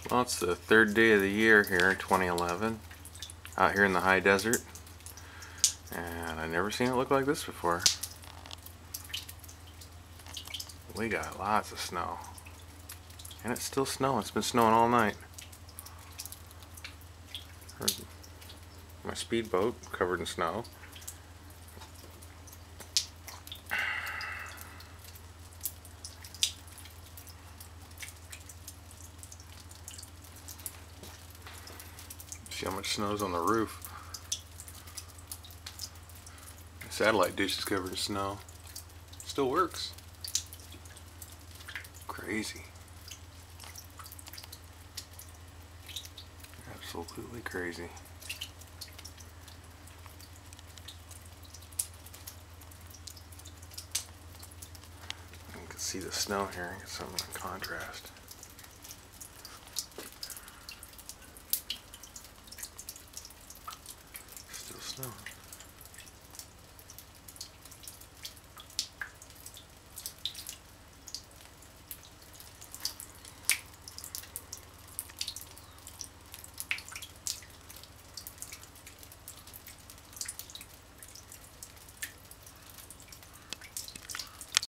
Well, it's the third day of the year here in 2011, out here in the high desert, and I've never seen it look like this before. We got lots of snow, and it's still snowing. It's been snowing all night. Here's my speedboat covered in snow. See how much snow's on the roof. The satellite dish is covered in snow. Still works. Crazy. Absolutely crazy. You can see the snow here. Get some of the contrast. Still snowing.